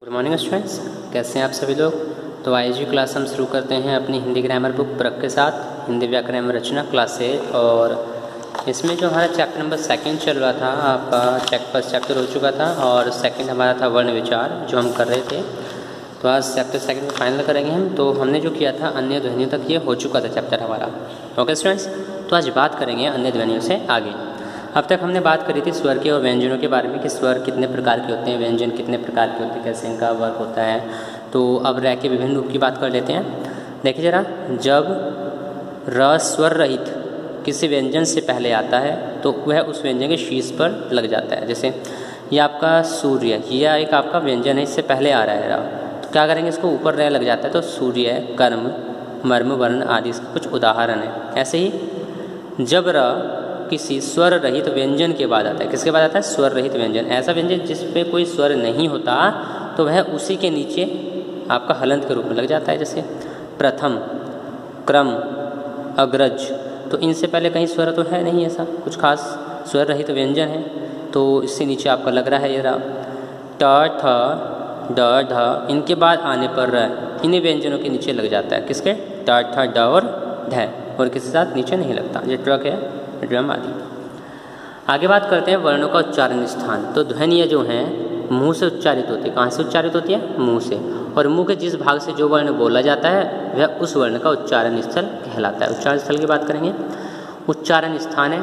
Good morning students, कैसे हैं आप सभी लोग। तो आज की क्लास हम शुरू करते हैं अपनी हिंदी ग्रामर बुक प्रक के साथ हिंदी व्याकरण एवं रचना क्लास से। और इसमें जो हमारा चैप्टर नंबर 2 चल रहा था, आपका फर्स्ट चैप्टर हो चुका था और सेकंड हमारा था वर्ण विचार जो हम कर रहे थे। तो आज चैप्टर 2 में फाइनल करेंगे हम। तो हमने जो किया था अन्य ध्वनियों तक ये हो चुका था चैप्टर हमारा। ओके स्टूडेंट्स, तो आज बात करेंगे अन्य ध्वनियों से आगे। अब तक हमने बात करी थी स्वर के और व्यंजनों के बारे में कि स्वर कितने प्रकार के होते हैं, व्यंजन कितने प्रकार के होते हैं, कैसे इनका वर्क होता है। तो अब रह के विभिन्न रूप की बात कर लेते हैं। देखिए जरा, जब र स्वर रहित किसी व्यंजन से पहले आता है तो वह उस व्यंजन के शीर्ष पर लग जाता है। जैसे ये आपका सूर्य, यह एक आपका व्यंजन है, इससे पहले आ रहा है र, तो क्या करेंगे, इसको ऊपर रह लग जाता है। तो सूर्य, कर्म, मर्म, वर्ण आदि इसके कुछ उदाहरण हैं। ऐसे ही जब र किसी स्वर रहित व्यंजन के बाद आता है, किसके बाद आता है, स्वर रहित व्यंजन, ऐसा व्यंजन जिस पे कोई स्वर नहीं होता तो वह उसी के नीचे आपका हलंत के रूप में लग जाता है। जैसे प्रथम, क्रम, अग्रज, तो इनसे पहले कहीं स्वर तो है नहीं, ऐसा कुछ खास स्वर रहित व्यंजन है, तो इससे नीचे आपका लग रहा है ये ट, ठ, ड, ढ, इनके बाद आने पर र, इन्हीं व्यंजनों के नीचे लग जाता है। किसके, ट, ठ, ड और ढ, और किसी साथ नीचे नहीं लगता। ये ट्रक है, ड्रम आदि। आगे बात करते हैं वर्णों का उच्चारण स्थान। तो ध्वनियाँ जो हैं मुंह से उच्चारित होती है। कहाँ से उच्चारित होती है, मुंह से। और मुंह के जिस भाग से जो वर्ण बोला जाता है वह उस वर्ण का उच्चारण स्थल कहलाता है। उच्चारण स्थल की बात करेंगे, उच्चारण स्थान है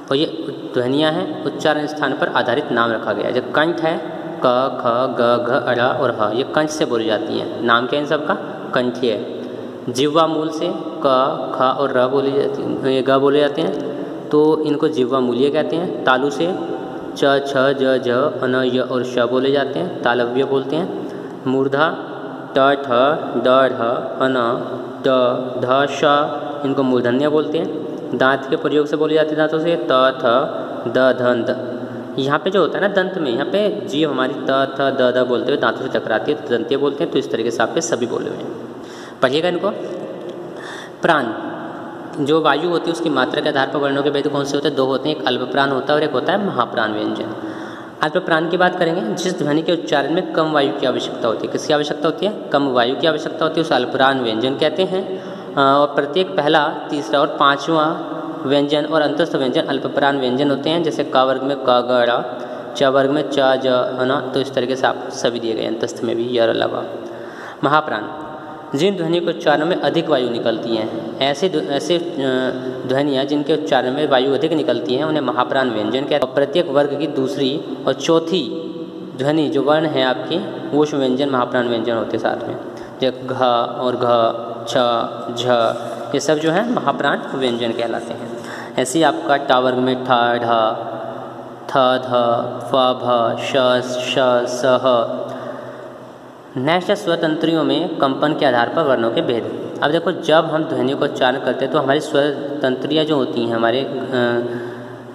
और ये ध्वनियाँ हैं, उच्चारण स्थान पर आधारित नाम रखा गया है। जब कंठ है, क, ख, ग, घ, अ और ह, ये कंठ से बोली जाती हैं। नाम क्या है इन सबका, कंठीय है। जिह्वा मूल से क, ख और र बोली जाती है, ये ग बोले जाते हैं, तो इनको जिह्वा मूल्य कहते हैं। तालु से च, छ, ज, झ, अन, य और श बोले जाते हैं, तालव्य बोलते हैं। मूर्धा ट, ठ, ड, ढ, अन, ट, ध, श, इनको मूर्धन्य बोलते हैं। दांत के प्रयोग से बोली जाती है, दांतों से त, थ, द, ध, द। यहाँ पे जो होता है ना दंत में, यहाँ पे जीव हमारी त, थ, द, द बोलते हुए दांतों से टकराती है, तो दंत्य बोलते हैं। तो इस तरीके से आपके सभी बोले हुए हैं, पढ़िएगा इनको। प्राण, जो वायु होती है उसकी मात्रा के आधार पर वर्णों के भेद कौन से होते हैं, दो होते हैं, एक अल्प प्राण होता है और एक होता है महाप्राण व्यंजन। अल्प प्राण की बात करेंगे, जिस ध्वनि के उच्चारण में कम वायु की आवश्यकता होती है। किसकी आवश्यकता होती है, कम वायु की आवश्यकता होती है, उसे अल्पप्राण व्यंजन कहते हैं। और प्रत्येक पहला, तीसरा और पाँचवां व्यंजन और अंतस्थ व्यंजन अल्पप्राण व्यंजन होते हैं। जैसे क वर्ग में क, ग, ड़, च वर्ग में च, ज, अन, तो इस तरीके से आप सभी दिए गए, अंतस्थ में भी य लगा। महाप्राण, जिन ध्वनियों के उच्चारण में अधिक वायु निकलती हैं, ऐसे ध्वनियाँ जिनके उच्चारण में वायु अधिक निकलती हैं उन्हें महाप्राण व्यंजन कहते हैं। और प्रत्येक वर्ग की दूसरी और चौथी ध्वनि जो वर्ण है आपकी, वो व्यंजन महाप्राण व्यंजन होते हैं साथ में। जैसे घ और घ, छ, झ, ये सब जो है महाप्राण व्यंजन कहलाते हैं। ऐसे ही आपका टा वर्ग में ठ, ढ, थ, ध, फ, भ, श, श, स, ह। नेक्स्ट है स्वतंत्रियों में कंपन के आधार पर वर्णों के भेद। अब देखो, जब हम ध्वनियों का उच्चारण करते हैं तो हमारी स्वतंत्रियाँ जो होती हैं हमारे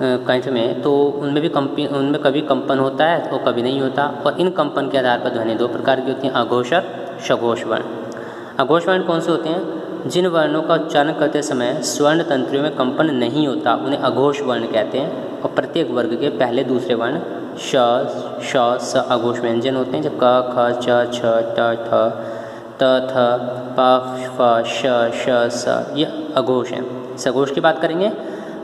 कंठ में, तो उनमें कभी कंपन होता है और कभी नहीं होता। और इन कंपन के आधार पर ध्वनि दो प्रकार की होती हैं, अघोष और सघोष वर्ण। अघोष वर्ण कौन से होते हैं, जिन वर्णों का उच्चारण करते समय स्वर्ण तंत्रियों में कंपन नहीं होता उन्हें अघोष वर्ण कहते हैं। और प्रत्येक वर्ग के पहले दूसरे वर्ण श, श, स अघोष व्यंजन होते हैं। जब क, ख, छ, छ, ट, ठ, त, थ, प, फ, श, श, स, ये अघोष हैं। सघोष की बात करेंगे,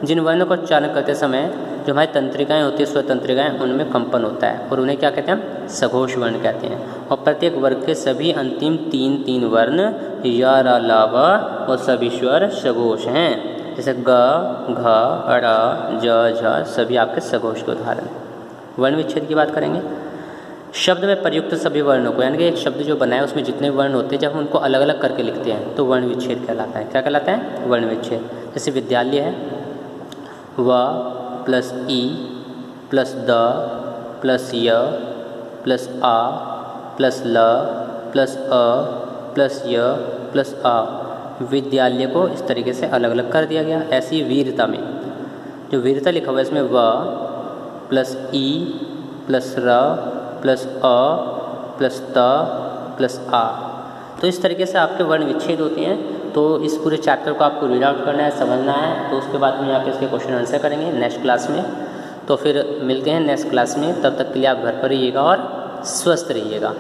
जिन वर्णों का उच्चारण करते समय जो हमारी तंत्रिकाएँ होती हैं, स्वतंत्रिकाएँ, उनमें कंपन होता है और उन्हें क्या कहते हैं, सघोष वर्ण कहते हैं। और प्रत्येक वर्ग के सभी अंतिम तीन वर्ण य, र, ल, व और सभी स्वर सघोष हैं। जैसे ग, घ, ड़, ज, झ, सभी आपके सघोष के उदाहरण। वर्ण विच्छेद की बात करेंगे, शब्द में प्रयुक्त सभी वर्णों को, यानी कि एक शब्द जो बनाया उसमें जितने वर्ण होते हैं, जब हम उनको अलग अलग करके लिखते हैं तो वर्ण विच्छेद कहलाता है। क्या कहलाता है, वर्ण विच्छेद। जैसे विद्यालय है, व plus E plus the plus य प्लस आ प्लस ल प्लस अ प्लस य प्लस आ, विद्यालय को इस तरीके से अलग अलग कर दिया गया। ऐसी वीरता में जो वीरता लिखा हुआ है इसमें व प्लस ई प्लस र प्लस अ प्लस त प्लस आ, तो इस तरीके से आपके वर्ण विच्छेद होते हैं। तो इस पूरे चैप्टर को आपको रीड आउट करना है, समझना है, तो उसके बाद में यहाँ पे इसके क्वेश्चन आंसर करेंगे नेक्स्ट क्लास में। तो फिर मिलते हैं नेक्स्ट क्लास में, तब तक के लिए आप घर पर रहिएगा और स्वस्थ रहिएगा।